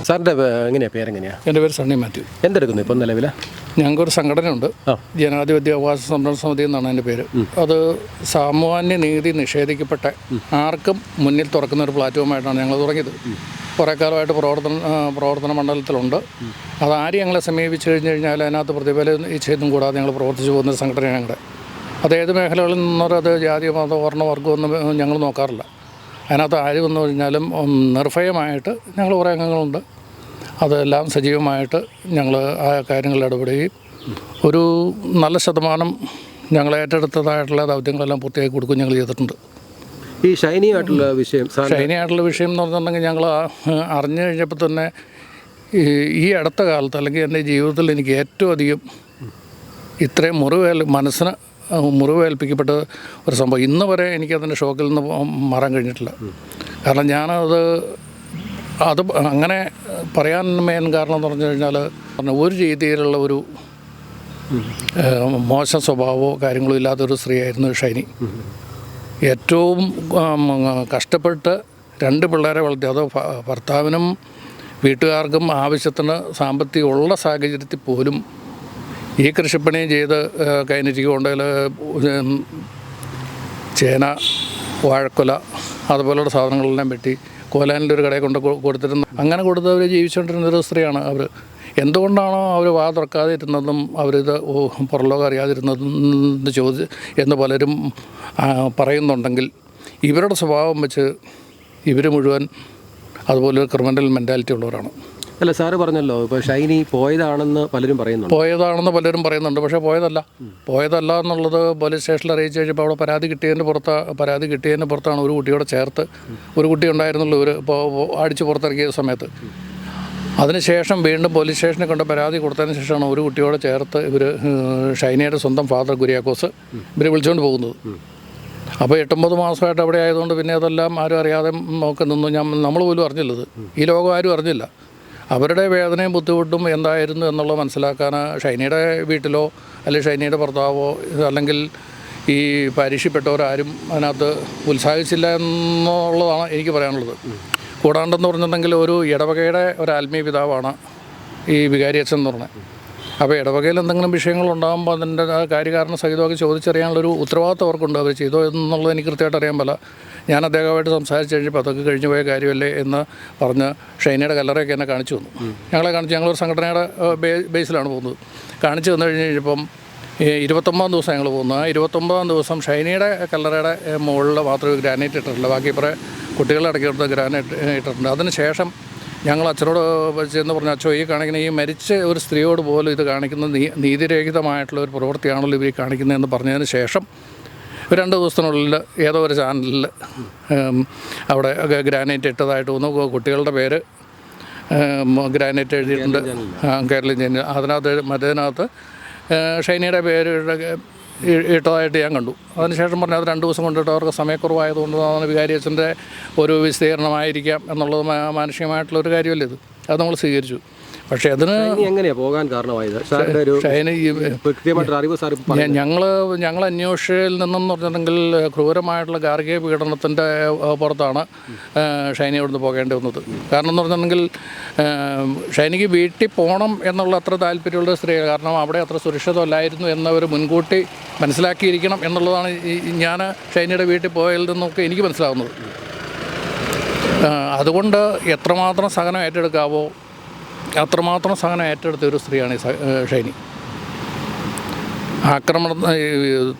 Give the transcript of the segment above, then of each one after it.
സാറിൻ്റെ എങ്ങനെയാണ് പേരെങ്ങനെയാണ്? എൻ്റെ പേര് സണ്ണി മാത്യു. എന്തെടുക്കുന്നു ഇപ്പം നിലവിൽ? ഞങ്ങൾക്കൊരു സംഘടനയുണ്ട്, ജനാധിപത്യ അവകാശ സംരക്ഷണ സമിതി എന്നാണ് എൻ്റെ പേര്. അത് സാമാന്യ നീതി നിഷേധിക്കപ്പെട്ട ആർക്കും മുന്നിൽ തുറക്കുന്ന ഒരു പ്ലാറ്റ്ഫോമായിട്ടാണ് ഞങ്ങൾ തുടങ്ങിയത്. കുറേ കാലമായിട്ട് പ്രവർത്തന മണ്ഡലത്തിലുണ്ട്. അതാരും ഞങ്ങളെ സമീപിച്ചു കഴിഞ്ഞാൽ അതിനകത്ത് പ്രതിഫലം ഇച്ഛയൊന്നും കൂടാതെ ഞങ്ങൾ പ്രവർത്തിച്ചു പോകുന്നൊരു സംഘടനയാണ് ഞങ്ങളുടെ. അത് ഏത് മേഖലകളിൽ നിന്നോ അത് ജാതി മത വർണ്ണ വർഗ്ഗമൊന്നും ഞങ്ങൾ നോക്കാറില്ല. അതിനകത്ത് ആര് വന്നു കഴിഞ്ഞാലും നിർഭയമായിട്ട് ഞങ്ങൾ കുറേ അംഗങ്ങളുണ്ട്. അതെല്ലാം സജീവമായിട്ട് ഞങ്ങൾ ആ കാര്യങ്ങളിൽ ഇടപെടുകയും ഒരു നല്ല ശതമാനം ഞങ്ങൾ ഏറ്റെടുത്തതായിട്ടുള്ള ദൗത്യങ്ങളെല്ലാം പൂർത്തിയാക്കി കൊടുക്കുകയും ഞങ്ങൾ ചെയ്തിട്ടുണ്ട്. ഈ ഷൈനിയായിട്ടുള്ള വിഷയം എന്ന് പറഞ്ഞിട്ടുണ്ടെങ്കിൽ ഞങ്ങൾ അറിഞ്ഞു കഴിഞ്ഞപ്പോൾ തന്നെ ഈ അടുത്ത കാലത്ത് അല്ലെങ്കിൽ എൻ്റെ ജീവിതത്തിൽ എനിക്ക് ഏറ്റവും അധികം ഇത്രയും മനസ്സിന് മുറിവേൽപ്പിക്കപ്പെട്ട ഒരു സംഭവം ഇന്ന് വരെ എനിക്കതിൻ്റെ ഷോക്കിൽ നിന്ന് മാറാൻ കഴിഞ്ഞിട്ടില്ല. കാരണം ഞാനത് അങ്ങനെ പറയാൻ മെയിൻ കാരണം എന്ന് പറഞ്ഞു കഴിഞ്ഞാൽ ഒരു രീതിയിലുള്ള ഒരു മോശം സ്വഭാവമോ കാര്യങ്ങളോ ഇല്ലാത്തൊരു സ്ത്രീയായിരുന്നു ഷൈനി. ഏറ്റവും കഷ്ടപ്പെട്ട് 2 പിള്ളേരെ വളർത്തി, അത് ഭർത്താവിനും വീട്ടുകാർക്കും ആവശ്യത്തിന് സാമ്പത്തികമുള്ള സാഹചര്യത്തിൽ പോലും ഈ കൃഷിപ്പണിയും ചെയ്ത് കൈനറ്റിക്കൊണ്ടതിൽ ചേന, വാഴക്കൊല അതുപോലുള്ള സാധനങ്ങളെല്ലാം വെട്ടി കോലാനിലൊരു കടയിൽ കൊണ്ട് കൊടുത്തിരുന്ന അങ്ങനെ കൊടുത്തവർ ജീവിച്ചുകൊണ്ടിരുന്നൊരു സ്ത്രീയാണ് അവർ. എന്തുകൊണ്ടാണോ അവർ വാ തുറക്കാതെ ഇരുന്നതും അവരിത് പുറംലോകം അറിയാതിരുന്നതെന്ന് എന്ന് പലരും പറയുന്നുണ്ടെങ്കിൽ ഇവരുടെ സ്വഭാവം വെച്ച് ഇവർ മുഴുവൻ അതുപോലെ ക്രിമിനൽ മെൻറ്റാലിറ്റി ഉള്ളവരാണ്. അല്ല, സാറ് പറഞ്ഞല്ലോ ഇപ്പോൾ ഷൈനി പോയതാണെന്ന് പലരും പറയുന്നുണ്ട്. പക്ഷേ പോയതല്ല എന്നുള്ളത് പോലീസ് സ്റ്റേഷനിൽ അറിയിച്ചു കഴിഞ്ഞപ്പോൾ അവിടെ പരാതി കിട്ടിയതിന് പുറത്താണ് ഒരു കുട്ടിയോടെ ചേർത്ത് ഒരു കുട്ടി ഉണ്ടായിരുന്നുള്ളൂ ഇപ്പോൾ അടിച്ച് പുറത്തിറക്കിയ സമയത്ത്. അതിനുശേഷം വീണ്ടും പോലീസ് സ്റ്റേഷനിൽ കൊണ്ട് പരാതി കൊടുത്തതിന് ശേഷമാണ് ഒരു കുട്ടിയോടെ ചേർത്ത് ഇവർ ഷൈനിയുടെ സ്വന്തം ഫാദർ കുര്യാക്കോസ് ഇവർ വിളിച്ചുകൊണ്ട് പോകുന്നത്. അപ്പോൾ 8-9 മാസമായിട്ട് അവിടെ ആയതുകൊണ്ട് പിന്നെ അതെല്ലാം ആരും അറിയാതെ നോക്കി നിന്നു. നമ്മൾ പോലും അറിഞ്ഞില്ലത്, ഈ ലോകം ആരും അറിഞ്ഞില്ല. അവരുടെ വേദനയും ബുദ്ധിമുട്ടും എന്തായിരുന്നു എന്നുള്ളത് മനസ്സിലാക്കാൻ ഷൈനിയുടെ വീട്ടിലോ അല്ലെങ്കിൽ ഷൈനിയുടെ ഭർത്താവോ അല്ലെങ്കിൽ ഈ പരീക്ഷപ്പെട്ടവരാരും അതിനകത്ത് ഉത്സാഹിച്ചില്ല എന്നുള്ളതാണ് എനിക്ക് പറയാനുള്ളത്. കൂടാണ്ടെന്ന് പറഞ്ഞിട്ടുണ്ടെങ്കിൽ ഒരു ഇടവകയുടെ ഒരു ആത്മീയ പിതാവാണ് ഈ വികാരി അച്ഛൻ എന്ന് പറഞ്ഞത്. അപ്പോൾ ഇടവകയിൽ എന്തെങ്കിലും വിഷയങ്ങളുണ്ടാകുമ്പോൾ അതിൻ്റെ കാര്യകാരണ സഹിതമൊക്കെ ചോദിച്ചറിയാനുള്ളൊരു ഉത്തരവാദിത്വം അവർക്കുണ്ട്. അവർ ചെയ്തോ എന്നുള്ളത് എനിക്ക് കൃത്യമായിട്ട് അറിയാൻ പറ്റില്ല. ഞാൻ അദ്ദേഹമായിട്ട് സംസാരിച്ച് കഴിഞ്ഞപ്പോൾ അതൊക്കെ കഴിഞ്ഞു പോയ കാര്യമല്ലേ എന്ന് പറഞ്ഞ് ഷൈനിയുടെ കല്ലറയൊക്കെ എന്നെ കാണിച്ചു തന്നു. ഞങ്ങളൊരു സംഘടനയുടെ ബേസിലാണ് പോകുന്നത്. കാണിച്ചു തന്നു കഴിഞ്ഞപ്പം 29-ാം ദിവസം ഞങ്ങൾ പോകുന്നു. ആ 29-ാം ദിവസം ഷൈനിയുടെ കല്ലറയുടെ മുകളിൽ മാത്രമേ ഗ്രാനൈറ്റ് ഇട്ടിട്ടില്ല, ബാക്കി കുറേ കുട്ടികളുടെ ഇടയ്ക്ക് ഗ്രാനൈറ്റ് ഇട്ടിട്ടുണ്ട്. അതിന് ശേഷം ഞങ്ങൾ അച്ഛനോട് ചെന്ന് പറഞ്ഞു, അച്ഛോ ഈ കാണിക്കുന്ന ഈ മരിച്ച ഒരു സ്ത്രീയോട് പോലും ഇത് കാണിക്കുന്നത് നീതിരഹിതമായിട്ടുള്ള ഒരു പ്രവൃത്തിയാണല്ലോ ഇവർ കാണിക്കുന്നതെന്ന് പറഞ്ഞതിന് ശേഷം 2 ദിവസത്തിനുള്ളിൽ ഏതോ ഒരു ചാനലിൽ അവിടെ ഗ്രാനൈറ്റ് ഇട്ടതായിട്ട് തോന്നുന്നു. കുട്ടികളുടെ പേര് ഗ്രാനൈറ്റ് എഴുതിയിട്ടുണ്ട്, കേരളീയ ചാനൽ. അതിനകത്ത് ഷൈനിയുടെ പേര് ഇട്ടതായിട്ട് ഞാൻ കണ്ടു. അതിനുശേഷം പറഞ്ഞു അത് 2 ദിവസം കൊണ്ടിട്ട് അവർക്ക് സമയക്കുറവായതുകൊണ്ട് വികാരി അച്ഛൻ്റെ ഒരു വിശദീകരണമായിരിക്കാം എന്നുള്ളത് മാനുഷികമായിട്ടുള്ളൊരു കാര്യമല്ലേ ഇത്. അത് നമ്മൾ സ്വീകരിച്ചു. പക്ഷേ അതിന് എങ്ങനെയാണ് പോകാൻ കാരണമായത്? ഞങ്ങൾ അന്വേഷണയിൽ നിന്നെന്ന് പറഞ്ഞിട്ടുണ്ടെങ്കിൽ ക്രൂരമായിട്ടുള്ള ഗാർഹിക പീഡനത്തിൻ്റെ പുറത്താണ് ഷൈനി ഇവിടുന്ന് പോകേണ്ടി വന്നത്. കാരണം എന്ന് പറഞ്ഞിട്ടുണ്ടെങ്കിൽ ഷൈനിക്ക് വീട്ടിൽ പോകണം എന്നുള്ള അത്ര താല്പര്യമുള്ള സ്ത്രീ, കാരണം അവിടെ അത്ര സുരക്ഷിതമല്ലായിരുന്നു എന്നവർ മുൻകൂട്ടി മനസ്സിലാക്കിയിരിക്കണം എന്നുള്ളതാണ് ഞാൻ ഷൈനിയുടെ വീട്ടിൽ പോയതിൽ നിന്നൊക്കെ എനിക്ക് മനസ്സിലാകുന്നത്. അതുകൊണ്ട് എത്രമാത്രം സഹനം ഏറ്റെടുക്കാവോ അത്രമാത്രം സഹനം ഏറ്റെടുത്ത ഒരു സ്ത്രീയാണ് ഷൈനി.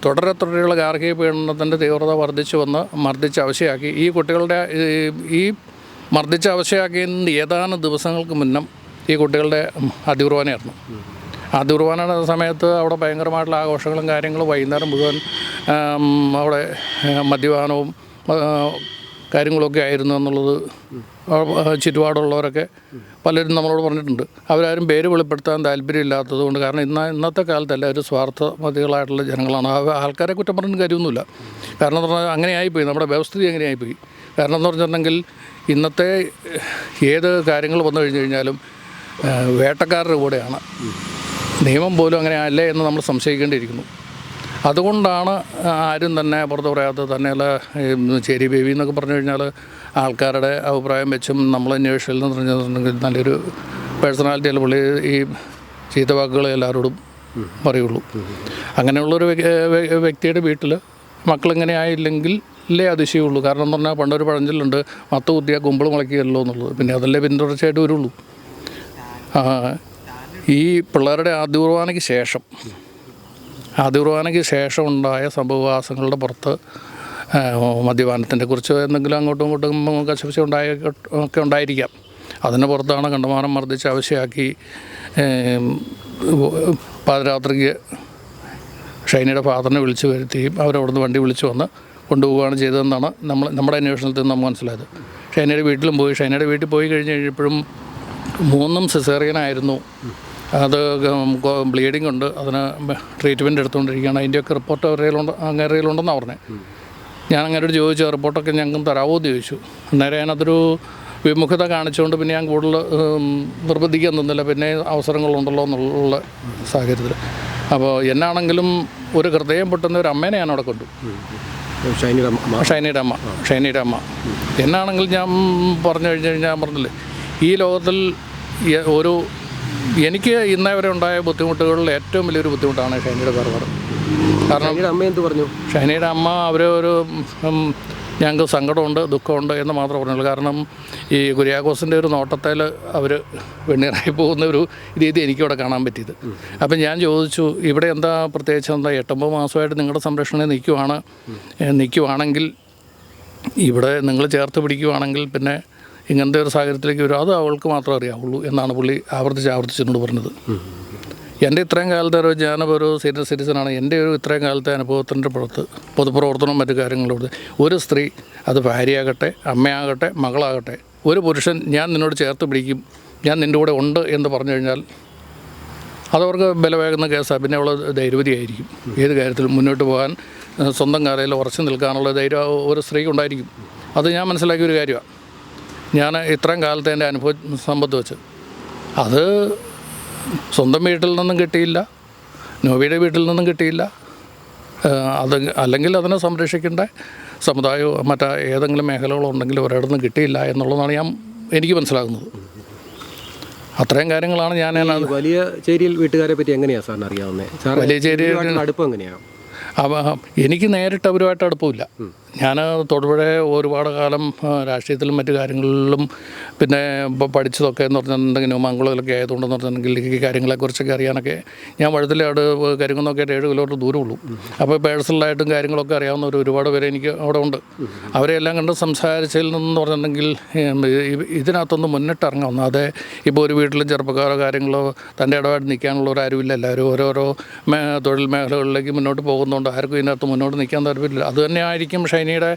തുടരെയുള്ള ഗാർഹിക പീഡനത്തിൻ്റെ തീവ്രത മർദ്ദിച്ച് അവശയാക്കി. ഈ കുട്ടികളുടെ ഈ മർദ്ദിച്ച് അവശയാക്കിയതിന് ഏതാനും ദിവസങ്ങൾക്ക് മുന്നം ഈ കുട്ടികളുടെ അതികുർബാനയായിരുന്നു. അതികുർബാനയുടെ സമയത്ത് അവിടെ ഭയങ്കരമായിട്ടുള്ള ആഘോഷങ്ങളും കാര്യങ്ങളും, വൈകുന്നേരം മുഴുവൻ അവിടെ മദ്യപാനവും കാര്യങ്ങളൊക്കെ ആയിരുന്നു എന്നുള്ളത് ചുറ്റുപാടുള്ളവരൊക്കെ പലരും നമ്മളോട് പറഞ്ഞിട്ടുണ്ട്. അവരാരും പേര് വെളിപ്പെടുത്താൻ താല്പര്യമില്ലാത്തത് കൊണ്ട്. കാരണം ഇന്നത്തെ കാലത്ത് എല്ലാവരും സ്വാർത്ഥമതികളായിട്ടുള്ള ജനങ്ങളാണ്. ആൾക്കാരെ കുറ്റം പറഞ്ഞ കാര്യമൊന്നുമില്ല. കാരണം എന്ന് പറഞ്ഞാൽ അങ്ങനെയായിപ്പോയി, നമ്മുടെ വ്യവസ്ഥിതി അങ്ങനെയായിപ്പോയി. കാരണം എന്ന് പറഞ്ഞിട്ടുണ്ടെങ്കിൽ ഇന്നത്തെ ഏത് കാര്യങ്ങൾ വന്നു കഴിഞ്ഞാലും വേട്ടക്കാരുടെ കൂടെയാണ്. നിയമം പോലും അങ്ങനെ അല്ലേ എന്ന് നമ്മൾ സംശയിക്കേണ്ടിയിരിക്കുന്നു. അതുകൊണ്ടാണ് ആരും തന്നെ പുറത്ത് പറയാത്തത്. തന്നെയല്ല ചേരി ബേബി എന്നൊക്കെ പറഞ്ഞു കഴിഞ്ഞാൽ ആൾക്കാരുടെ അഭിപ്രായം വെച്ചും നമ്മൾ അന്വേഷണത്തിൽ നിന്ന് പറഞ്ഞിട്ടുണ്ടെങ്കിൽ നല്ലൊരു പേഴ്സണാലിറ്റിയല്ല പുള്ളി. ഈ ചീത്ത വാക്കുകൾ എല്ലാവരോടും പറയുള്ളൂ. അങ്ങനെയുള്ളൊരു വ്യക്തിയുടെ വീട്ടിൽ മക്കളിങ്ങനെ ആയില്ലെങ്കിൽ അതിശയമുള്ളൂ. കാരണം എന്ന് പറഞ്ഞാൽ പണ്ടൊരു പഴഞ്ചൊല്ലുണ്ട്, മത്ത് കുത്തിയാൽ കുമ്പിൾ മുളയ്ക്കുകയല്ലോ എന്നുള്ളത്. പിന്നെ അതല്ലേ പിന്തുടർച്ചയായിട്ട് വരുള്ളൂ. ഈ പിള്ളേരുടെ ആദ്യ കുർബാനയ്ക്ക് ശേഷം ഉണ്ടായ സംഭവവാസങ്ങളുടെ പുറത്ത് മദ്യപാനത്തിൻ്റെ കുറിച്ച് എന്തെങ്കിലും അങ്ങോട്ടും ഇങ്ങോട്ടും കശപിശ ഒക്കെ ഉണ്ടായിരിക്കാം. അതിന് പുറത്താണ് കണ്ടമാനം മർദ്ദിച്ച് ആവശ്യമാക്കി പാതിരാത്രിക്ക് ഷൈനിയുടെ ഫാദറിനെ വിളിച്ചു വരുത്തുകയും അവരവിടുന്ന് വണ്ടി വിളിച്ചു വന്ന് കൊണ്ടുപോവുകയാണ് ചെയ്തതെന്നാണ് നമ്മുടെ അന്വേഷണത്തിൽ നിന്ന് മനസ്സിലായത്. ഷൈനയുടെ വീട്ടിലും പോയി. ഷൈനയുടെ വീട്ടിൽ പോയി കഴിഞ്ഞപ്പോഴും 3 സിസേറിയനായിരുന്നു. അത് ബ്ലീഡിങ് ഉണ്ട്, അതിന് ട്രീറ്റ്മെൻറ്റ് എടുത്തുകൊണ്ടിരിക്കുകയാണ്. അതിൻ്റെയൊക്കെ റിപ്പോർട്ട് അങ്ങേറിയിലുണ്ടെന്നാണ് പറഞ്ഞത്. ഞാൻ അങ്ങേരോട് ചോദിച്ചു, റിപ്പോർട്ടൊക്കെ ഞങ്ങൾക്ക് തരാമോ എന്ന് ചോദിച്ചു. അന്നേരം ഞാനതൊരു വിമുഖത കാണിച്ചുകൊണ്ട് പിന്നെ ഞാൻ കൂടുതൽ നിർബന്ധിക്കാൻ തന്നില്ല. പിന്നെ അവസരങ്ങളുണ്ടല്ലോ എന്നുള്ള സാഹചര്യത്തിൽ. അപ്പോൾ എന്നാണെങ്കിലും ഒരു ഹൃദയം പൊട്ടുന്ന ഒരു അമ്മേനെ ഞാൻ അവിടെ കണ്ടു. ഷൈനിയുടെ അമ്മ എന്നാണെങ്കിൽ ഞാൻ പറഞ്ഞു കഴിഞ്ഞാൽ പറഞ്ഞില്ലേ, ഈ ലോകത്തിൽ എനിക്ക് ഇന്നേ വരെ ഉണ്ടായ ബുദ്ധിമുട്ടുകളിൽ ഏറ്റവും വലിയൊരു ബുദ്ധിമുട്ടാണ് ഷൈനിയുടെ വേർപാട്. കാരണം അമ്മ എന്ത് പറഞ്ഞു? ഷൈനിയുടെ അമ്മ ഒരു ഞങ്ങൾക്ക് സങ്കടമുണ്ട്, ദുഃഖമുണ്ട് എന്ന് മാത്രമേ പറഞ്ഞുള്ളൂ. കാരണം ഈ കുര്യാക്കോസിൻ്റെ ഒരു നോട്ടത്തിൽ അവർ വെണ്ണീറായി പോകുന്ന ഒരു രീതി എനിക്കിവിടെ കാണാൻ പറ്റിയത്. അപ്പം ഞാൻ ചോദിച്ചു, ഇവിടെ എന്താ പ്രത്യേകിച്ച് 8-9 മാസമായിട്ട് നിങ്ങളുടെ സംരക്ഷണയിൽ നിൽക്കുവാണെങ്കിൽ ഇവിടെ നിങ്ങൾ ചേർത്ത് പിടിക്കുവാണെങ്കിൽ പിന്നെ ഇങ്ങനത്തെ ഒരു സാഹചര്യത്തിലേക്ക് വരും, അത് അവൾക്ക് മാത്രമേ അറിയാവുള്ളൂ എന്നാണ് പുള്ളി ആവർത്തിച്ചെന്നോട് പറഞ്ഞത്. എൻ്റെ ഇത്രയും കാലത്തെ ഞാനൊരു സീനിയർ സിറ്റിസനാണ്. എൻ്റെ ഇത്രയും കാലത്തെ അനുഭവത്തിൻ്റെ പുറത്ത് പൊതുപ്രവർത്തനവും മറ്റു കാര്യങ്ങളിലൂടെ ഒരു സ്ത്രീ, അത് ഭാര്യയാകട്ടെ, അമ്മയാകട്ടെ, മകളാകട്ടെ, ഒരു പുരുഷൻ ഞാൻ നിന്നോട് ചേർത്ത് പിടിക്കും, ഞാൻ നിൻ്റെ കൂടെ ഉണ്ട് എന്ന് പറഞ്ഞു കഴിഞ്ഞാൽ അതവർക്ക് ബലവേകുന്ന കേസാണ്. പിന്നെ അവൾ ധൈര്യവതിയായിരിക്കും. ഏത് കാര്യത്തിലും മുന്നോട്ട് പോകാൻ സ്വന്തം കാലയിൽ ഉറച്ചു നിൽക്കാനുള്ള ധൈര്യം ഒരു സ്ത്രീക്കുണ്ടായിരിക്കും. അത് ഞാൻ മനസ്സിലാക്കിയ ഒരു കാര്യമാണ്. ഞാൻ ഇത്രയും കാലത്തെ എൻ്റെ അനുഭവ സമ്പത്ത് വെച്ച് അത് സ്വന്തം വീട്ടിൽ നിന്നും കിട്ടിയില്ല, നോബിയുടെ വീട്ടിൽ നിന്നും കിട്ടിയില്ല. അത് അല്ലെങ്കിൽ അതിനെ സംരക്ഷിക്കേണ്ട സമുദായമോ ഏതെങ്കിലും മേഖലകളോ ഉണ്ടെങ്കിൽ ഒരിടത്തു നിന്ന് കിട്ടിയില്ല എന്നുള്ളതാണ് എനിക്ക് മനസ്സിലാകുന്നത്. അത്രയും കാര്യങ്ങളാണ് ഞാൻ വലിയ ചേരിയിൽ വീട്ടുകാരെ പറ്റി എങ്ങനെയാണ് സാറിന് അറിയാവുന്നത്? വലിയ ചേരിയിൽ അടുപ്പം എങ്ങനെയാണ്? എനിക്ക് നേരിട്ട് അവരുമായിട്ട് അടുപ്പമില്ല. ഞാൻ തൊടുപുഴ ഒരുപാട് കാലം രാഷ്ട്രീയത്തിലും മറ്റു കാര്യങ്ങളിലും പിന്നെ പഠിച്ചതൊക്കെ എന്ന് പറഞ്ഞിട്ടുണ്ടെങ്കിൽ മംഗളത്തിലൊക്കെ ആയതുകൊണ്ടെന്ന് പറഞ്ഞിട്ടുണ്ടെങ്കിൽ ഈ കാര്യങ്ങളെക്കുറിച്ചൊക്കെ അറിയാനൊക്കെ ഞാൻ വഴുതലാട് കരികുന്നൊക്കെ 7 കിലോമീറ്റർ ദൂരമുള്ളൂ. അപ്പോൾ പേഴ്സണലായിട്ടും കാര്യങ്ങളൊക്കെ അറിയാവുന്ന ഒരുപാട് പേരെ എനിക്ക് അവിടെ ഉണ്ട്. അവരെല്ലാം കണ്ട് സംസാരിച്ചതിൽ നിന്ന് പറഞ്ഞിട്ടുണ്ടെങ്കിൽ ഇതിനകത്തൊന്ന് മുന്നിട്ടിറങ്ങാം. ഒന്നാതെ ഇപ്പോൾ ഒരു വീട്ടിലും ചെറുപ്പക്കാരോ കാര്യങ്ങളോ തൻ്റെ ഇടപാട് നിൽക്കാനുള്ളവരാരുമില്ല. എല്ലാവരും ഓരോരോ തൊഴിൽ മേഖലകളിലേക്ക് മുന്നോട്ട് പോകുന്നതുകൊണ്ട് ആർക്കും ഇതിനകത്ത് മുന്നോട്ട് നിൽക്കാൻ താല്പര്യമില്ല. അതുതന്നെ ആയിരിക്കും ഷൈനിയുടെ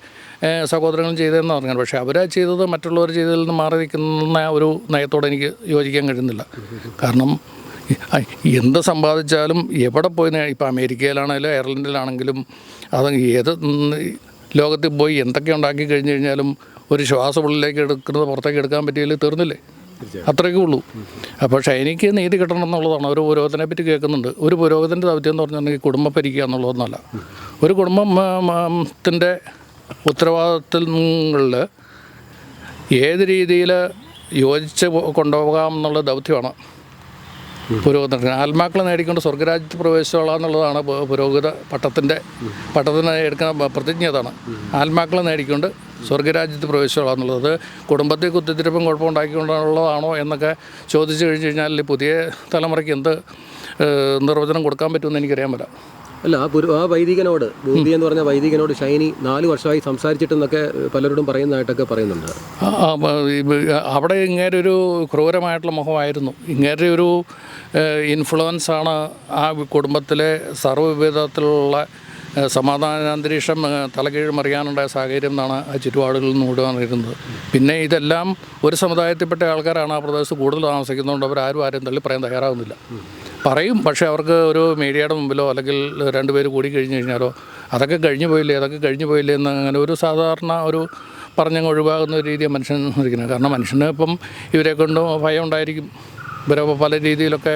സഹോദരങ്ങളും ചെയ്തതെന്ന് പറഞ്ഞാൽ. പക്ഷേ അവരാ ചെയ്തത് മറ്റുള്ളവർ ചെയ്തതിൽ നിന്ന് മാറി നിൽക്കുന്ന ഒരു നയത്തോടെ എനിക്ക് യോജിക്കാൻ കഴിയുന്നില്ല. കാരണം എന്ത് സമ്പാദിച്ചാലും എവിടെ പോയി, ഇപ്പോൾ അമേരിക്കയിലാണെങ്കിലും അയർലൻഡിലാണെങ്കിലും അത് ഏത് ലോകത്തിൽ പോയി എന്തൊക്കെ ഉണ്ടാക്കി കഴിഞ്ഞ് കഴിഞ്ഞാലും ഒരു ശ്വാസമുള്ളിലേക്ക് എടുക്കുന്നത് പുറത്തേക്ക് എടുക്കാൻ പറ്റിയാൽ തീർന്നില്ലേ? അത്രയൊക്കെ ഉള്ളൂ. അപ്പോൾ ഷൈനിക്ക് നീതി കിട്ടണം എന്നുള്ളതാണ്. ഒരു പുരോഗതിനെ പറ്റി കേൾക്കുന്നുണ്ട്. ഒരു പുരോഗതിൻ്റെ ദൗത്യം എന്ന് പറഞ്ഞിട്ടുണ്ടെങ്കിൽ കുടുംബം ഭരിക്കുക എന്നുള്ളതൊന്നല്ല. ഒരു കുടുംബത്തിൻ്റെ ഉത്തരവാദിത്തങ്ങളിൽ ഏത് രീതിയിൽ യോജിച്ച് കൊണ്ടുപോകാം എന്നുള്ള ദൗത്യമാണ് പുരോഗതി. ആത്മാക്കളെ നേടിക്കൊണ്ട് സ്വർഗരാജ്യത്ത് പ്രവേശിച്ചോളാം എന്നുള്ളതാണ് പുരോഗത പട്ടത്തിന് എടുക്കുന്ന പ്രതിജ്ഞ. അതാണ് ആത്മാക്കളെ നേടിക്കൊണ്ട് സ്വർഗരാജ്യത്ത് പ്രവേശിച്ചോളാം എന്നുള്ളത്. കുടുംബത്തിൽ കുത്തിത്തിരിപ്പും കുഴപ്പമുണ്ടാക്കിക്കൊണ്ടുള്ളതാണോ എന്നൊക്കെ ചോദിച്ചു കഴിഞ്ഞ് കഴിഞ്ഞാൽ പുതിയ തലമുറയ്ക്ക് എന്ത് നിർവചനം കൊടുക്കാൻ പറ്റുമെന്ന് എനിക്കറിയാൻ പറ്റില്ല. അല്ല, ആ വൈദികനോട്, ബോധി എന്ന് പറഞ്ഞ വൈദികനോട് ഷൈനി 4 വർഷമായി സംസാരിച്ചിട്ടെന്നൊക്കെ പലരോടും പറയുന്നതായിട്ടൊക്കെ പറയുന്നുണ്ട്. അവിടെ ഇങ്ങേരെ ഒരു ക്രൂരമായിട്ടുള്ള മുഖമായിരുന്നു. ഇങ്ങേരെ ഒരു ഇൻഫ്ലുവൻസാണ് ആ കുടുംബത്തിലെ സർവ്വവിധത്തിലുള്ള സമാധാനാന്തരീക്ഷം തലകീഴ് മറിയാനുണ്ടായ സാഹചര്യം എന്നാണ് ആ ചുറ്റുപാടുകളിൽ നിന്ന് ഓടുവാനിരുന്നത്. പിന്നെ ഇതെല്ലാം ഒരു സമുദായത്തിൽപ്പെട്ട ആൾക്കാരാണ് ആ പ്രദേശത്ത് കൂടുതൽ താമസിക്കുന്നതുകൊണ്ട് ആരും തള്ളി പറയാൻ തയ്യാറാകുന്നില്ല. പറയും, പക്ഷേ അവർക്ക് ഒരു മീഡിയയുടെ മുമ്പിലോ അല്ലെങ്കിൽ 2 പേര് കൂടി കഴിഞ്ഞ് കഴിഞ്ഞാലോ അതൊക്കെ കഴിഞ്ഞു പോയില്ലേ എന്ന് അങ്ങനെ ഒരു സാധാരണ ഒരു പറഞ്ഞങ്ങ് ഒഴിവാകുന്ന ഒരു രീതിയാണ് മനുഷ്യൻ ഇരിക്കുന്നത്. കാരണം മനുഷ്യന് ഇപ്പം ഇവരെ കൊണ്ട് ഭയം ഉണ്ടായിരിക്കും. ഇവരെ പല രീതിയിലൊക്കെ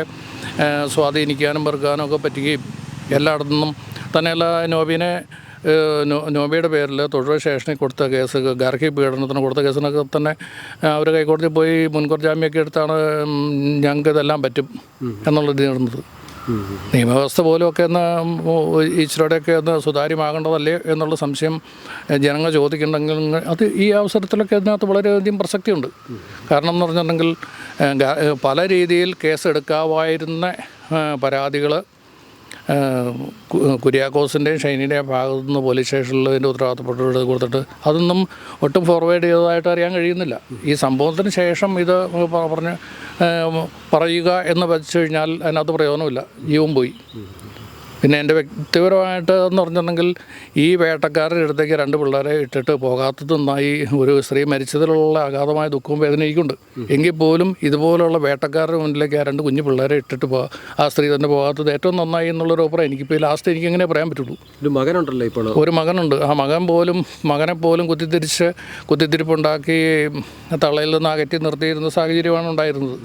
സ്വാധീനിക്കാനും വെറുക്കാനും ഒക്കെ പറ്റുകയും എല്ലായിടത്തു നിന്നും തന്നെയല്ല നോബിയുടെ പേരിൽ തൊഴിൽ സ്റ്റേഷനിൽ കൊടുത്ത കേസ്, ഗാർഹിക പീഡനത്തിന് കൊടുത്ത കേസിനൊക്കെ തന്നെ അവർ ഹൈക്കോടതിയിൽ പോയി മുൻകൂർ ജാമ്യമൊക്കെ എടുത്താണ് ഞങ്ങൾക്ക് ഇതെല്ലാം പറ്റും എന്നുള്ളത് നടന്നത്. നിയമവ്യവസ്ഥ പോലുമൊക്കെ ഒന്ന് ഈശ്വരുടെയൊക്കെ ഒന്ന് സുതാര്യമാകേണ്ടതല്ലേ എന്നുള്ള സംശയം ജനങ്ങൾ ചോദിക്കുന്നുണ്ടെങ്കിൽ അത് ഈ അവസരത്തിലൊക്കെ അതിനകത്ത് വളരെയധികം പ്രസക്തിയുണ്ട്. കാരണം എന്ന് പറഞ്ഞിട്ടുണ്ടെങ്കിൽ പല രീതിയിൽ കേസെടുക്കാമായിരുന്ന പരാതികൾ കുര്യാക്കോസിൻ്റെയും ഷൈനിൻ്റെയും ഭാഗത്തു നിന്ന് പോലീസ് സ്റ്റേഷനിൽ ഇതിൻ്റെ ഉത്തരവാദിത്തപ്പെട്ടവരുടെ കൊടുത്തിട്ട് അതൊന്നും ഒട്ടും ഫോർവേഡ് ചെയ്തതായിട്ട് അറിയാൻ കഴിയുന്നില്ല. ഈ സംഭവത്തിന് ശേഷം ഇത് പറയുക എന്ന് വെച്ച് കഴിഞ്ഞാൽ അതിനകത്ത് പ്രയോജനമില്ല, ജീവൻ പോയി. പിന്നെ എൻ്റെ വ്യക്തിപരമായിട്ട് എന്ന് പറഞ്ഞിട്ടുണ്ടെങ്കിൽ ഈ വേട്ടക്കാരുടെ അടുത്തേക്ക് 2 പിള്ളേരെ ഇട്ടിട്ട് പോകാത്തത് നന്നായി. ഒരു സ്ത്രീ മരിച്ചതിലുള്ള അഗാധമായ ദുഃഖവും വേദനയ്ക്കുണ്ട്. എങ്കിൽ പോലും ഇതുപോലുള്ള വേട്ടക്കാരുടെ മുന്നിലേക്ക് ആ 2 കുഞ്ഞു പിള്ളേരെ ഇട്ടിട്ട് ആ സ്ത്രീ തന്നെ പോകാത്തത് ഏറ്റവും നന്നായി എന്നുള്ളൊരു അഭിപ്രായം എനിക്കിപ്പോൾ ലാസ്റ്റ് എനിക്ക് എങ്ങനെ പറയാൻ പറ്റുള്ളൂ. ഒരു മകനുണ്ടല്ലോ ഇപ്പോൾ, ഒരു മകനുണ്ട്. ആ മകനെ പോലും കുത്തിത്തിരിപ്പുണ്ടാക്കി തള്ളയിൽ നിന്ന് അകറ്റി നിർത്തിയിരുന്ന സാഹചര്യമാണ് ഉണ്ടായിരുന്നത്.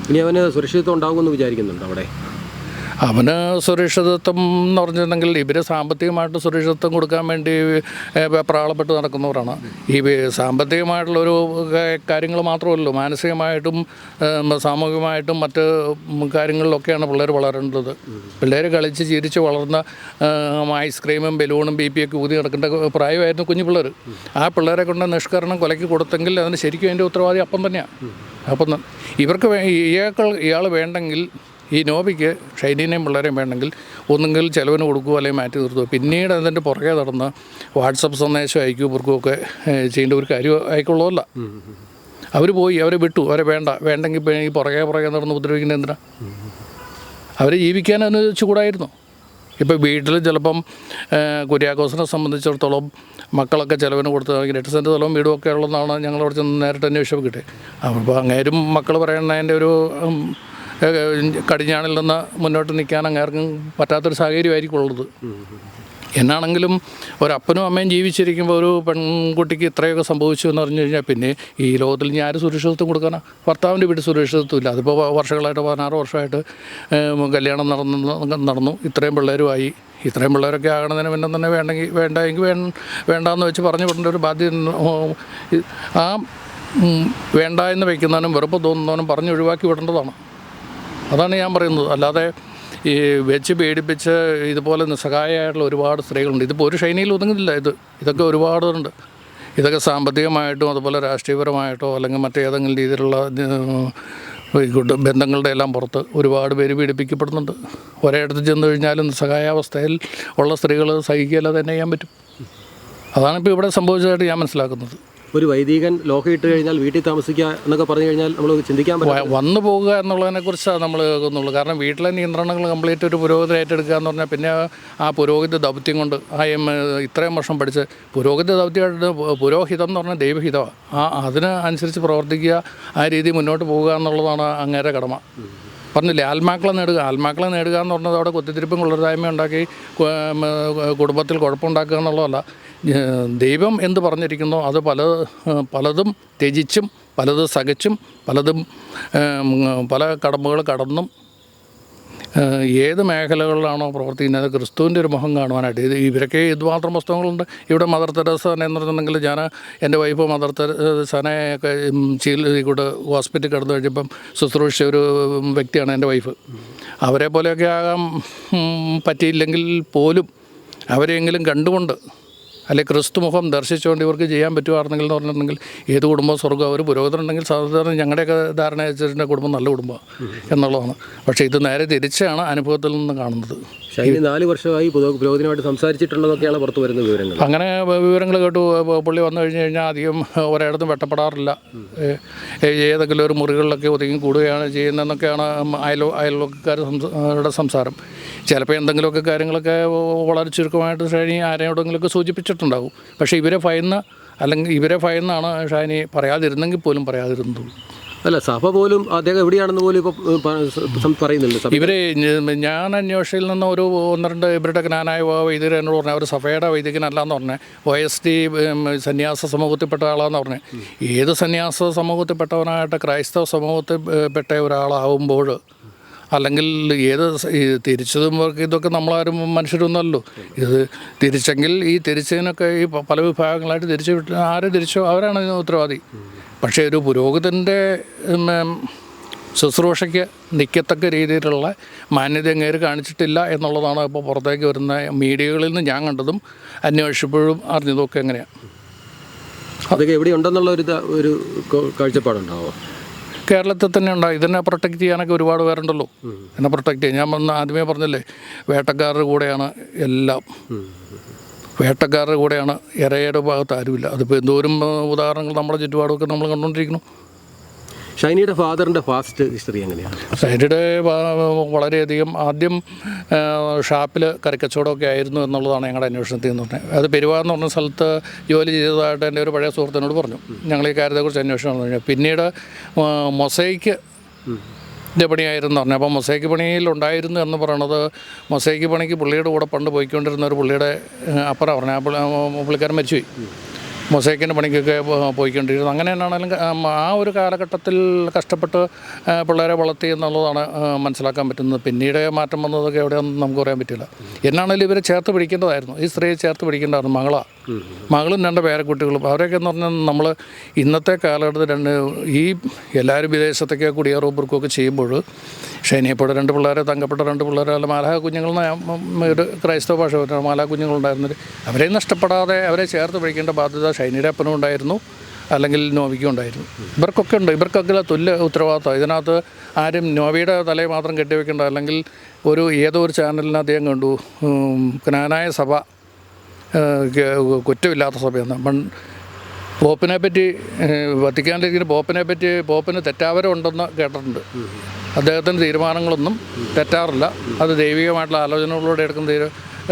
ഇനി അവന് സുരക്ഷിതത്വം ഉണ്ടാകുമെന്ന് വിചാരിക്കുന്നുണ്ട് അവിടെ? അവന് സുരക്ഷിതത്വം എന്ന് പറഞ്ഞിട്ടുണ്ടെങ്കിൽ ഇവർ സാമ്പത്തികമായിട്ട് സുരക്ഷിതത്വം കൊടുക്കാൻ വേണ്ടി പ്രാളപ്പെട്ട് നടക്കുന്നവരാണ്. ഈ സാമ്പത്തികമായിട്ടുള്ളൊരു കാര്യങ്ങൾ മാത്രമല്ലല്ലോ, മാനസികമായിട്ടും സാമൂഹികമായിട്ടും മറ്റ് കാര്യങ്ങളിലൊക്കെയാണ് പിള്ളേർ വളരേണ്ടത്. പിള്ളേർ കളിച്ച് ചിരിച്ച് വളർന്ന ഐസ്ക്രീമും ബലൂണും BP ഒക്കെ ഊതി നടക്കേണ്ട പ്രായമായിരുന്നു കുഞ്ഞു പിള്ളേർ. ആ പിള്ളേരെ കൊണ്ട് നിഷ്കരണം കൊലയ്ക്ക് കൊടുത്തെങ്കിൽ അതിന് ശരിക്കും അതിൻ്റെ ഉത്തരവാദി അപ്പം തന്നെയാണ്. അപ്പം ഇവർക്ക് ഇയാൾ വേണ്ടെങ്കിൽ, ഈ നോബിക്ക് ഷൈനിനെയും പിള്ളേരെയും വേണമെങ്കിൽ ഒന്നുകിൽ ചിലവിന് കൊടുക്കുകയോ അല്ലെങ്കിൽ മാറ്റി നിർത്തുക. പിന്നീട് അതിൻ്റെ പുറകെ നടന്ന് വാട്സപ്പ് സന്ദേശം അയക്കുകയോ പുറക്കുകയൊക്കെ ചെയ്യേണ്ട ഒരു കാര്യം ആയിക്കൊള്ളുമല്ല. അവർ വിട്ടു, അവരെ വേണ്ടെങ്കിൽ ഈ പുറകെ നടന്ന് ഉപദ്രവിക്കുന്നത് എന്തിനാ? അവർ ജീവിക്കാൻ അനുവദിച്ചുകൂടായിരുന്നു. ഇപ്പോൾ വീട്ടിൽ ചിലപ്പം കുര്യാക്കോസിനെ സംബന്ധിച്ചിടത്തോളം മക്കളൊക്കെ ചിലവിന് കൊടുത്ത് 8 സെൻറ്റ് സ്ഥലവും വീടും ഒക്കെ ഉള്ളതെന്നാണ് ഞങ്ങളവിടെ ചെന്ന് നേരിട്ട് അന്വേഷിച്ചപ്പോൾ കിട്ടിയത്. അപ്പോൾ അങ്ങേരും മക്കൾ പറയുന്നതിൻ്റെ ഒരു കടിഞ്ഞാണിൽ നിന്ന് മുന്നോട്ട് നിൽക്കാൻ അങ്ങേർക്കും പറ്റാത്തൊരു സാഹചര്യമായിരിക്കും ഉള്ളത്. എന്നാണെങ്കിലും ഒരപ്പനും അമ്മയും ജീവിച്ചിരിക്കുമ്പോൾ ഒരു പെൺകുട്ടിക്ക് ഇത്രയൊക്കെ സംഭവിച്ചു എന്ന് പറഞ്ഞു കഴിഞ്ഞാൽ പിന്നെ ഈ ലോകത്തിൽ ഇനി ആര് സുരക്ഷിതത്വം കൊടുക്കാനാ? ഭർത്താവിൻ്റെ വീട്ടിൽ സുരക്ഷിതത്വം ഇല്ല. അതിപ്പോൾ വർഷങ്ങളായിട്ട് 16 വർഷമായിട്ട് കല്യാണം നടന്നു, ഇത്രയും പിള്ളേരുമായി. ഇത്രയും പിള്ളേരൊക്കെ ആകണതിന് പിന്നെ തന്നെ വേണ്ടെങ്കിൽ വേണ്ടാന്ന് വെച്ച് പറഞ്ഞു വിടേണ്ട ഒരു ബാധ്യത. ആ വേണ്ട എന്ന് വയ്ക്കുന്നവനും വെറുപ്പ് തോന്നുന്നവനും പറഞ്ഞ് ഒഴിവാക്കി വിടേണ്ടതാണ്. അതാണ് ഞാൻ പറയുന്നത്. അല്ലാതെ ഈ വെച്ച് പേടിപ്പിച്ച് ഇതുപോലെ നിസ്സഹായമായിട്ടുള്ള ഒരുപാട് സ്ത്രീകളുണ്ട്. ഇതിപ്പോൾ ഒരു ഷൈനിയിൽ ഒതുങ്ങുന്നില്ല. ഇതൊക്കെ ഒരുപാടുണ്ട്. ഇതൊക്കെ സാമ്പത്തികമായിട്ടോ അതുപോലെ രാഷ്ട്രീയപരമായിട്ടോ അല്ലെങ്കിൽ മറ്റേതെങ്കിലും രീതിയിലുള്ള ബന്ധങ്ങളുടെ എല്ലാം പുറത്ത് ഒരുപാട് പേര് പീഡിപ്പിക്കപ്പെടുന്നുണ്ട്. ഒരിടത്ത് ചെന്ന് കഴിഞ്ഞാലും നിസ്സഹായാവസ്ഥയിൽ ഉള്ള സ്ത്രീകൾ സഹിക്കുകയല്ലാതെ തന്നെ ചെയ്യാൻ പറ്റും. അതാണിപ്പോൾ ഇവിടെ സംഭവിച്ചതായിട്ട് ഞാൻ മനസ്സിലാക്കുന്നത്. ഒരു വൈദികൻ ലോഹ ഇട്ട് കഴിഞ്ഞാൽ വീട്ടിൽ താമസിക്കുക എന്നൊക്കെ പറഞ്ഞു കഴിഞ്ഞാൽ നമ്മൾ ചിന്തിക്കാൻ പറ്റും. വന്നു പോകുക എന്നുള്ളതിനെക്കുറിച്ചാണ് നമ്മൾ കേൾക്കുന്നുള്ളൂ. കാരണം വീട്ടിലെ നിയന്ത്രണങ്ങൾ കംപ്ലീറ്റ് ഒരു പുരോഹിതൻ ഏറ്റെടുക്കുക എന്ന് പറഞ്ഞാൽ പിന്നെ ആ പുരോഹിത ദൗത്യം കൊണ്ട് ഇത്രയും വർഷം പഠിച്ച് പുരോഹിതം എന്ന് പറഞ്ഞാൽ ദൈവഹിതമാണ്. അതിന് അനുസരിച്ച് പ്രവർത്തിക്കുക, ആ രീതി മുന്നോട്ട് പോവുക എന്നുള്ളതാണ് അങ്ങേരെ കടമ. പറഞ്ഞില്ലേ, ആത്മാക്കളെ നേടുക എന്ന് പറഞ്ഞത് അവിടെ കുത്തിത്തിരിപ്പും കൊള്ളരുതായ്മ ഉണ്ടാക്കി കുടുംബത്തിൽ കുഴപ്പമുണ്ടാക്കുക എന്നുള്ളതല്ല. ദൈവം എന്ത് പറഞ്ഞിരിക്കുന്നോ അത് പലതും ത്യജിച്ചും പലത് സഹിച്ചും പല കടമ്പകൾ കടന്നും ഏത് മേഖലകളിലാണോ പ്രവർത്തിക്കുന്നത് ക്രിസ്തുവിൻ്റെ ഒരു മുഖം കാണുവാനായിട്ട്. ഇവരൊക്കെ ഇതുമാത്രം പുസ്തകങ്ങളുണ്ട്. ഇവിടെ മദർ തെരേസ എന്ന് പറഞ്ഞിട്ടുണ്ടെങ്കിൽ ഞാൻ എൻ്റെ വൈഫ് മദർ തെരേസനെ കൂടെ ഹോസ്പിറ്റലിൽ കിടന്നു കഴിഞ്ഞപ്പം ശുശ്രൂഷ ഒരു വ്യക്തിയാണ് എൻ്റെ വൈഫ്. അവരെ പോലെയൊക്കെ ആകാൻ പറ്റിയില്ലെങ്കിൽ പോലും അവരെയെങ്കിലും കണ്ടുകൊണ്ട് അല്ലെങ്കിൽ ക്രിസ്തു മുഖം ദർശിച്ചുകൊണ്ട് ഇവർക്ക് ചെയ്യാൻ പറ്റുമായിരുന്നെങ്കിൽ എന്ന് പറഞ്ഞിട്ടുണ്ടെങ്കിൽ ഏത് കുടുംബം സ്വർഗ്ഗം. ഒരു പുരോഹിതനുണ്ടെങ്കിൽ സാധാരണ ഞങ്ങളുടെയൊക്കെ ധാരണ വെച്ചിട്ട് കുടുംബം നല്ല കുടുംബമാണ് എന്നുള്ളതാണ്. പക്ഷേ ഇത് നേരെ തിരിച്ചാണ് അനുഭവത്തിൽ നിന്ന് കാണുന്നത്. ഷൈനി 4 വർഷമായി പുരോഹിതനുമായിട്ട് സംസാരിച്ചിട്ടുള്ളതൊക്കെയാണ് പുറത്ത് വരുന്ന വിവരങ്ങൾ. അങ്ങനെ വിവരങ്ങൾ കേട്ടു. പുള്ളി വന്നു കഴിഞ്ഞാൽ അധികം ഒരിടത്തും വെട്ടപ്പെടാറില്ല. ഏതെങ്കിലും ഒരു മുറികളിലൊക്കെ ഒതുങ്ങി കൂടുകയാണ് ചെയ്യുന്നതെന്നൊക്കെയാണ് അയൽവക്കക്കാരുടെ സംസാരം. ചിലപ്പോൾ എന്തെങ്കിലുമൊക്കെ കാര്യങ്ങളൊക്കെ വളരെ ചുരുക്കമായിട്ട് ഷൈനി ആരെയോടെങ്കിലുമൊക്കെ സൂചിപ്പിച്ചിട്ടുണ്ടാകും. പക്ഷേ ഇവരെ ഭയന്നാണ് ഷൈനി പറയാതിരുന്നെങ്കിൽ പോലും പറയാതിരുന്നത്. അല്ല, സഭ പോലും അദ്ദേഹം എവിടെയാണെന്ന് പോലും ഇപ്പോൾ പറയുന്നില്ല. ഇവർ ഞാൻ അന്വേഷണയിൽ നിന്ന് ഒരു 1-2 ഇവരുടെ ജ്ഞാനായ വൈദികർ എന്നോട് പറഞ്ഞു അവർ സഭയുടെ വൈദികനല്ലാന്ന് പറഞ്ഞത് OST സന്യാസ സമൂഹത്തിൽപ്പെട്ട ആളാന്ന് പറഞ്ഞത്. ഏത് സന്യാസ സമൂഹത്തിൽപ്പെട്ടവനായിട്ട് ക്രൈസ്തവ സമൂഹത്തിൽപ്പെട്ട ഒരാളാവുമ്പോൾ അല്ലെങ്കിൽ ഈ തിരിച്ചതും ഇതൊക്കെ നമ്മളാരും മനുഷ്യരൊന്നുമല്ലോ. ഇത് തിരിച്ചെങ്കിൽ ഈ തിരിച്ചതിനൊക്കെ ഈ പല വിഭാഗങ്ങളായിട്ട് തിരിച്ചു വിട്ട് ആരെ തിരിച്ചോ അവരാണ് ഇതിന് ഉത്തരവാദി. പക്ഷേ ഒരു പുരോഹിതൻ്റെ ശുശ്രൂഷയ്ക്ക് നിൽക്കത്തക്ക രീതിയിലുള്ള മാന്യത അങ്ങേര് കാണിച്ചിട്ടില്ല എന്നുള്ളതാണ് ഇപ്പോൾ പുറത്തേക്ക് വരുന്ന മീഡിയകളിൽ നിന്ന് ഞാൻ കണ്ടതും അന്വേഷിച്ചപ്പോഴും അറിഞ്ഞതും എങ്ങനെയാണ്. അതൊക്കെ എവിടെ ഉണ്ടെന്നുള്ള ഒരു കാഴ്ചപ്പാടുണ്ടാവോ? കേരളത്തിൽ തന്നെ ഉണ്ടാകും. ഇതിനെ പ്രൊട്ടക്റ്റ് ചെയ്യാനൊക്കെ ഒരുപാട് പേരുണ്ടല്ലോ. എന്നെ പ്രൊട്ടക്റ്റ് ചെയ്യാൻ ഞാൻ ആദ്യമേ പറഞ്ഞല്ലേ, വേട്ടക്കാരുടെ കൂടെയാണ് എല്ലാം. വേട്ടക്കാരുടെ കൂടെയാണ്, ഇരയുടെ ഭാഗത്ത് ആരുമില്ല. അതിപ്പോൾ എന്തോരം ഉദാഹരണങ്ങൾ നമ്മുടെ ചുറ്റുപാടൊക്കെ നമ്മൾ കണ്ടുകൊണ്ടിരിക്കുന്നു. ഷൈനിയുടെ ഫാദറിൻ്റെ ഫാസ്റ്റ് ഹിസ്റ്ററി എങ്ങനെയാണ്? ഷൈനിയുടെ വളരെയധികം ആദ്യം ഷാപ്പിൽ കറിക്കച്ചവടമൊക്കെ ആയിരുന്നു എന്നുള്ളതാണ് ഞങ്ങളുടെ അന്വേഷണത്തിൽ എന്ന് പറഞ്ഞത്. അത് പെരുവാ എന്ന് പറഞ്ഞ സ്ഥലത്ത് ജോലി ചെയ്തതായിട്ട് എൻ്റെ ഒരു പഴയ സുഹൃത്തിനോട് പറഞ്ഞു. ഞങ്ങൾ ഈ കാര്യത്തെക്കുറിച്ച് അന്വേഷണം പറഞ്ഞു. പിന്നീട് മൊസൈക്ക് പണിയായിരുന്നു പറഞ്ഞു. അപ്പോൾ മൊസൈക്ക് പണിയിലുണ്ടായിരുന്നു എന്ന് പറയണത്, മൊസൈക്ക് പണിക്ക് പുള്ളിയുടെ കൂടെ പണ്ട് പോയിക്കൊണ്ടിരുന്ന ഒരു പുള്ളിയുടെ അപ്പുറം പറഞ്ഞു. പുള്ളിക്കാരൻ മരിച്ചുപോയി. മൊസൈക്കിൻ്റെ പണിക്കൊക്കെ പോയിക്കൊണ്ടിരുന്നു. അങ്ങനെ തന്നെയാണെങ്കിലും ആ ഒരു കാലഘട്ടത്തിൽ കഷ്ടപ്പെട്ട് പിള്ളേരെ വളർത്തി എന്നുള്ളതാണ് മനസ്സിലാക്കാൻ പറ്റുന്നത്. പിന്നീട് മാറ്റം വന്നതൊക്കെ എവിടെയൊന്നും നമുക്ക് പറയാൻ പറ്റില്ല. എന്നാണെങ്കിലും ഇവരെ ചേർത്ത് പിടിക്കേണ്ടതായിരുന്നു. ഈ സ്ത്രീയെ ചേർത്ത് പിടിക്കേണ്ടതായിരുന്നു. മകളും 2 പേരക്കുട്ടികളും. അവരൊക്കെ എന്ന് പറഞ്ഞാൽ നമ്മൾ ഇന്നത്തെ കാലഘട്ടത്തിൽ ഈ എല്ലാവരും വിദേശത്തൊക്കെ കുടിയേറുമ്പോഴൊക്കെ ചെയ്യുമ്പോൾ ഷൈനിയെപ്പോഴും 2 പിള്ളേരെ, തങ്കപ്പെട്ട 2 പിള്ളേരെ, അല്ല മാലാഖ കുഞ്ഞുങ്ങളെന്ന് ഒരു ക്രൈസ്തവ ഭാഷ പറഞ്ഞാൽ മാലാഖ കുഞ്ഞുങ്ങളുണ്ടായിരുന്നത്. അവരെ നഷ്ടപ്പെടാതെ അവരെ ചേർത്ത് പിടിക്കേണ്ട ബാധ്യത ഷൈനിയുടെ അപ്പനും ഉണ്ടായിരുന്നു, അല്ലെങ്കിൽ നോവിക്കും ഉണ്ടായിരുന്നു. ഇവർക്കൊക്കെ ഉണ്ട്. ഇവർക്കൊക്കെ തുല്യ ഉത്തരവാദിത്വം. ഇതിനകത്ത് ആരും നോവിയുടെ തലയെ മാത്രം കെട്ടിവെക്കേണ്ട. അല്ലെങ്കിൽ ഏതോ ഒരു ചാനലിനകത്ത് ഞാൻ കണ്ടു, ക്നാനായ സഭ കുറ്റമില്ലാത്ത സഭയെന്ന്. പോപ്പിനെ പറ്റി, വത്തിക്കാനിലിരിക്കുന്ന പോപ്പിന് തെറ്റാവരം ഉണ്ടെന്ന് കേട്ടിട്ടുണ്ട്. അദ്ദേഹത്തിൻ്റെ തീരുമാനങ്ങളൊന്നും തെറ്റാറില്ല. അത് ദൈവികമായിട്ടുള്ള ആലോചനകളിലൂടെ എടുക്കുന്ന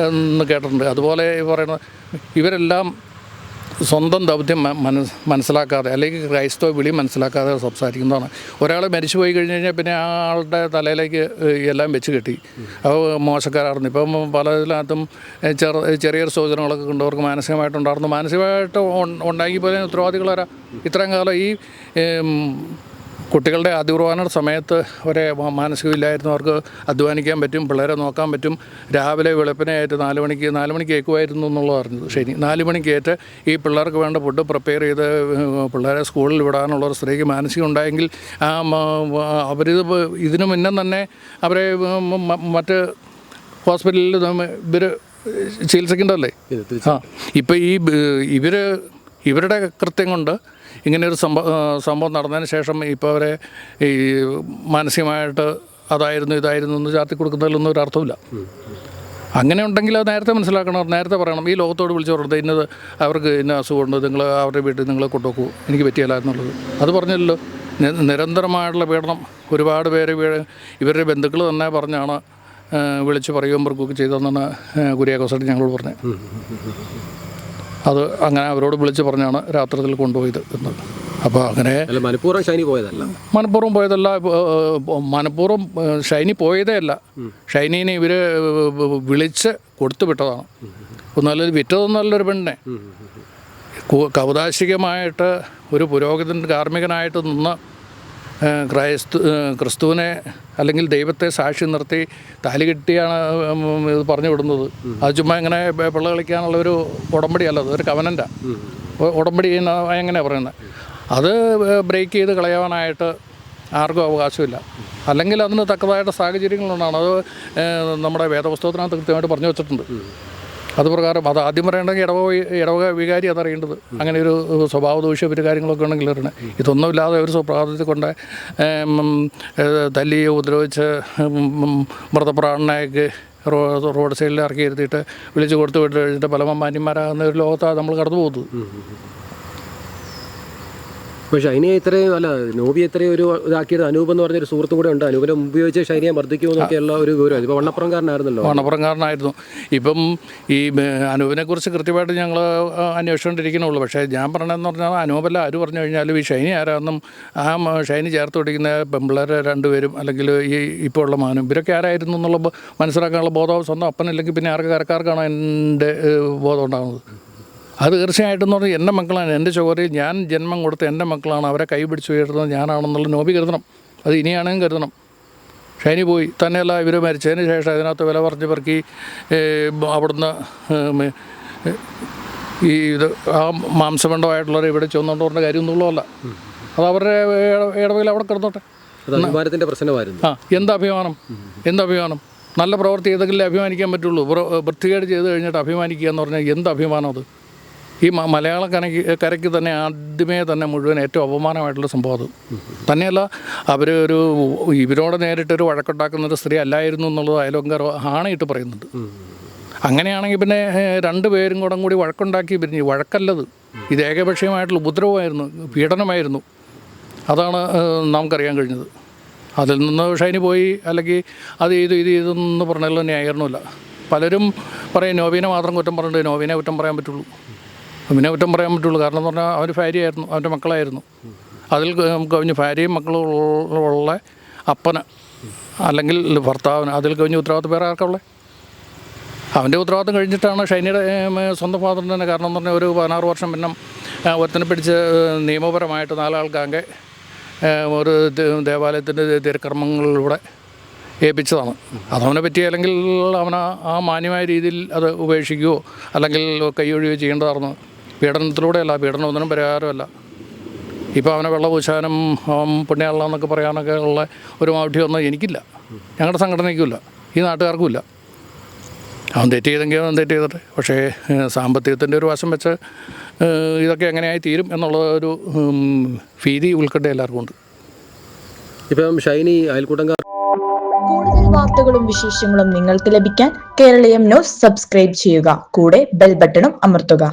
എന്ന് കേട്ടിട്ടുണ്ട്. അതുപോലെ പറയുന്നത് ഇവരെല്ലാം സ്വന്തം ദൗത്യം മനസ്സിലാക്കാതെ, അല്ലെങ്കിൽ ക്രൈസ്തവ വിളി മനസ്സിലാക്കാതെ സംസാരിക്കുന്നതാണ്. ഒരാൾ മരിച്ചു പോയി കഴിഞ്ഞ് കഴിഞ്ഞാൽ പിന്നെ ആ ആളുടെ തലയിലേക്ക് എല്ലാം വെച്ച് കെട്ടി. അത് മോശക്കാരായിരുന്നു. ഇപ്പം പലതിനകത്തും ചെറിയൊരു സൂചനകളൊക്കെ കൊണ്ടവർക്ക് മാനസികമായിട്ടുണ്ടായിരുന്നു. മാനസികമായിട്ട് ഉണ്ടാക്കി പോലെ ഉത്തരവാദികളാരാ? ഇത്രയും കാലം ഈ കുട്ടികളുടെ അതികുർബാനയുടെ സമയത്ത് ഒരേ മാനസികമില്ലായിരുന്നു. അവർക്ക് അധ്വാനിക്കാൻ പറ്റും, പിള്ളേരെ നോക്കാൻ പറ്റും. രാവിലെ വെളുപ്പിനായിട്ട് 4 മണിക്ക് ഏക്കുമായിരുന്നു എന്നുള്ളത് അറിഞ്ഞത്. ശരി, 4 മണിക്കേറ്റ് ഈ പിള്ളേർക്ക് വേണ്ട ഫുഡ് പ്രിപ്പയർ ചെയ്ത് പിള്ളേരെ സ്കൂളിൽ വിടാനുള്ള ഒരു സ്ത്രീക്ക് മാനസികം ഉണ്ടായെങ്കിൽ ഇതിനു മുന്നേ തന്നെ അവരെ മറ്റ് ഹോസ്പിറ്റലിൽ ഇവർ ചികിത്സിക്കേണ്ടതല്ലേ? ഇപ്പം ഇവരുടെ കൃത്യം കൊണ്ട് ഇങ്ങനെയൊരു സംഭവം നടന്നതിന് ശേഷം ഇപ്പോൾ അവരെ ഈ മാനസികമായിട്ട് ഇതായിരുന്നു എന്ന് ചാർത്തി കൊടുക്കുന്നതിലൊന്നും ഒരു അർത്ഥമില്ല. അങ്ങനെ ഉണ്ടെങ്കിൽ അത് നേരത്തെ മനസ്സിലാക്കണം, നേരത്തെ പറയണം. ഈ ലോകത്തോട് വിളിച്ചു പറഞ്ഞത് ഇന്നത് അവർക്ക് ഇന്ന അസുഖമുണ്ട്, നിങ്ങൾ അവരുടെ വീട്ടിൽ നിങ്ങൾ കൊണ്ടുപോക്കൂ, എനിക്ക് പറ്റിയല്ല എന്നുള്ളത്. അത് പറഞ്ഞല്ലോ. നിരന്തരമായിട്ടുള്ള പീഡനം ഒരുപാട് പേര് ഇവരുടെ ബന്ധുക്കൾ തന്നെ പറഞ്ഞാണ് വിളിച്ച് പറയുകയും വർക്കൊക്കെ ചെയ്തതെന്നാണ് കുര്യാക്കോസായിട്ട് ഞങ്ങളോട് പറഞ്ഞത്. അത് അങ്ങനെ അവരോട് വിളിച്ച് പറഞ്ഞാണ് രാത്രിയിൽ കൊണ്ടുപോയത് എന്ന്. അപ്പോൾ അങ്ങനെ മനഃപൂർവ്വം ഷൈനി പോയതല്ല. മനഃപൂർവ്വം ഷൈനി പോയതേ അല്ല. ഷൈനീനെ ഇവർ വിളിച്ച് കൊടുത്തു വിട്ടതാണ്. നല്ലൊരു വിറ്റതൊന്നല്ലൊരു പെണ്ണെ. കൗതാശികമായിട്ട് ഒരു പുരോഹിതൻ കാർമ്മികനായിട്ട് നിന്ന് ക്രിസ്തുവിനെ അല്ലെങ്കിൽ ദൈവത്തെ സാക്ഷി നിർത്തി താലി കെട്ടിയാണ് ഇത് പറഞ്ഞു വിടുന്നത്. അത് ചുമ്മാ ഇങ്ങനെ പിള്ള കളിക്കാനുള്ളൊരു ഉടമ്പടിയല്ല, അതൊരു കവനൻ്റാണ്. ഉടമ്പടി എങ്ങനെയാണ് പറയുന്നത്? അത് ബ്രേക്ക് ചെയ്ത് കളയാനായിട്ട് ആർക്കും അവകാശമില്ല. അല്ലെങ്കിൽ അതിന് തക്കതായിട്ട് സാഹചര്യങ്ങളുണ്ടാണ്. അത് നമ്മുടെ വേദപുസ്തകത്തിനകത്ത് കൃത്യമായിട്ട് പറഞ്ഞു വെച്ചിട്ടുണ്ട്. അത് പ്രകാരം അത് ആദ്യം പറയണമെങ്കിൽ ഇടവക വികാരി അതറിയേണ്ടത്. അങ്ങനെ ഒരു സ്വഭാവ ദൂഷ്യ ഒരു കാര്യങ്ങളൊക്കെ ഉണ്ടെങ്കിൽ അറിയണേ. ഇതൊന്നുമില്ലാതെ ഒരു സുപ്രഭാതത്തിൽ കൊണ്ട് തല്ലി ഉപദ്രവിച്ച് മൃതപ്രാണനായൊക്കെ റോഡ് സൈഡിൽ ഇറക്കി ഇരുത്തിയിട്ട് വിളിച്ച് കൊടുത്തു വിട്ട് കഴിഞ്ഞിട്ട് പല മാന്യന്മാരാകുന്ന ഒരു ലോകത്താണ് നമ്മൾ കടന്നു പോകുന്നത്. അപ്പോൾ ഷൈനിയെ ഇത്രയും നോബി ഇത്രയും ഒരു ഇതാക്കിയത് അനൂപ് എന്ന് പറഞ്ഞൊരു സുഹൃത്തും കൂടെ ഉണ്ട്. അനൂപിനെ ഉപയോഗിച്ച് ഷൈനിയെ മർദ്ദിക്കുമെന്നൊക്കെയുള്ള ഒരു ഗൗരവം. ഇപ്പോൾ വണ്ണപ്പുറംകാരനായിരുന്നു. ഇപ്പം ഈ അനൂപിനെ കുറിച്ച് കൃത്യമായിട്ട് ഞങ്ങൾ അന്വേഷിച്ചുകൊണ്ടിരിക്കണുള്ളൂ. പക്ഷേ ഞാൻ പറഞ്ഞതെന്ന് പറഞ്ഞാൽ അനൂപല്ല ആര് പറഞ്ഞു കഴിഞ്ഞാലും ഈ ഷൈനി ആരാണെന്നും ഷൈനി ചേർത്ത് പിടിക്കുന്ന പെൺപിള്ളേരെ 2 പേരും അല്ലെങ്കിൽ ഈ ഇപ്പോൾ ഉള്ള മാനും ഇവരൊക്കെ ആരായിരുന്നു എന്നുള്ള മനസ്സിലാക്കാനുള്ള ബോധം സ്വന്തം അപ്പനില്ലെങ്കിൽ പിന്നെ കരക്കാർക്കാണ് എൻ്റെ ബോധം ഉണ്ടാകുന്നത്. അത് തീർച്ചയായിട്ടും എന്ന് പറഞ്ഞാൽ എൻ്റെ മക്കളാണ്, എൻ്റെ ചോരയിൽ ഞാൻ ജന്മം കൊടുത്ത എൻ്റെ മക്കളാണ്. അവരെ കൈ പിടിച്ച് ഉയർത്തുന്നത് ഞാനാണെന്നുള്ള നോബി കരുതണം. അത് ഇനിയാണെങ്കിലും കരുതണം. ഷൈനി പോയി. തന്നെയല്ല, ഇവർ മരിച്ചതിന് ശേഷം അതിനകത്ത് വില പറഞ്ഞ് പെറുക്കി അവിടുന്ന് ഇത് ആ മാംസമണ്ഡമായിട്ടുള്ളവർ ഇവിടെ ചെന്നുകൊണ്ട് പറഞ്ഞ കാര്യമൊന്നുമുള്ളതല്ല. അത് അവരുടെ ഇടവയിൽ അവിടെ കിടന്നോട്ടെ. അഭിമാനത്തിൻ്റെ പ്രശ്നമായിരുന്നു. എന്തഭിമാനം? നല്ല പ്രവൃത്തി ചെയ്തെങ്കിലേ അഭിമാനിക്കാൻ പറ്റുള്ളൂ. വൃത്തികേട് ചെയ്ത് കഴിഞ്ഞിട്ട് അഭിമാനിക്കുക എന്ന് പറഞ്ഞാൽ എന്ത് അഭിമാനം അത്? ഈ മലയാള കരയ്ക്ക് തന്നെ ആദ്യമേ തന്നെ മുഴുവൻ ഏറ്റവും അപമാനമായിട്ടുള്ള സംഭവം അത് തന്നെയല്ല. ഇവരോട് നേരിട്ടൊരു വഴക്കുണ്ടാക്കുന്നൊരു സ്ത്രീ അല്ലായിരുന്നു എന്നുള്ളത് അയലോക്കാർ ആണയിട്ട് പറയുന്നുണ്ട്. അങ്ങനെയാണെങ്കിൽ പിന്നെ രണ്ടുപേരും കൂടി വഴക്കുണ്ടാക്കി പിരിഞ്ഞ്. വഴക്കല്ലത്, ഇത് ഏകപക്ഷീയമായിട്ടുള്ള ഉപദ്രവമായിരുന്നു, പീഡനമായിരുന്നു. അതാണ് നമുക്കറിയാൻ കഴിഞ്ഞത്. അതിൽ നിന്ന് ഷൈനി പോയി, അല്ലെങ്കിൽ അത് ഇതെന്ന് പറഞ്ഞാലും ന്യായീകരണമില്ല. പലരും പറയും നോബീനെ മാത്രം കുറ്റം പറഞ്ഞിട്ട് നോബീനെ കുറ്റം പറയാൻ പറ്റുള്ളൂ. കാരണം എന്ന് പറഞ്ഞാൽ അവന് ഭാര്യയായിരുന്നു, അവൻ്റെ മക്കളായിരുന്നു. അതിൽ കവിഞ്ഞ് ഭാര്യയും മക്കളും ഉള്ള അപ്പന് അല്ലെങ്കിൽ ഭർത്താവിന് അതിൽ കവിഞ്ഞ് ഉത്തരവാദിത്വം വേറെ ആർക്കുള്ളത്? അവൻ്റെ ഉത്തരവാദിത്വം കഴിഞ്ഞിട്ടാണ് ഷൈനിയുടെ സ്വന്തം ഫാദറിന് തന്നെ. കാരണം എന്ന് പറഞ്ഞാൽ ഒരു 16 വർഷം പിന്നെ ഒരുത്തനെ പിടിച്ച് നിയമപരമായിട്ട് 4 ആൾക്കാകെ ഒരു ദേവാലയത്തിൻ്റെ തിരുക്കർമ്മങ്ങളിലൂടെ ഏൽപ്പിച്ചതാണ്. അതവനെ പറ്റി അല്ലെങ്കിൽ അവൻ ആ മാന്യമായ രീതിയിൽ അത് ഉപേക്ഷിക്കുകയോ അല്ലെങ്കിൽ കൈയൊഴിയോ ചെയ്യേണ്ടതായിരുന്നു. പീഡനത്തിലൂടെയല്ല, പീഡനം ഒന്നിനും പരിഹാരമല്ല. ഇപ്പോൾ അവനെ വെള്ളപൂശാനും പുണ്യാള എന്നൊക്കെ പറയാനൊക്കെ ഉള്ള ഒരു മൗഢ്യമൊന്നും എനിക്കില്ല, ഞങ്ങളുടെ സംഘടനയ്ക്കുമില്ല, ഈ നാട്ടുകാർക്കുമില്ല. അവൻ തെറ്റ് ചെയ്തെങ്കിൽ അവൻ തെറ്റ് ചെയ്തിട്ട്. പക്ഷേ സാമ്പത്തികത്തിൻ്റെ ഒരു വശം വെച്ച് ഇതൊക്കെ എങ്ങനെയായി തീരും എന്നുള്ള ഒരു ഭീതി ഉൾക്കണ്ട എല്ലാവർക്കും ഉണ്ട്. ഇപ്പം ഷൈനി അയൽക്കൂട്ടംകാർ കൂടുതൽ വാർത്തകളും വിശേഷങ്ങളും നിങ്ങൾക്ക് ലഭിക്കാൻ കേരളീയം ന്യൂസ് സബ്സ്ക്രൈബ് ചെയ്യുക. കൂടെ ബെൽ ബട്ടണും അമർത്തുക.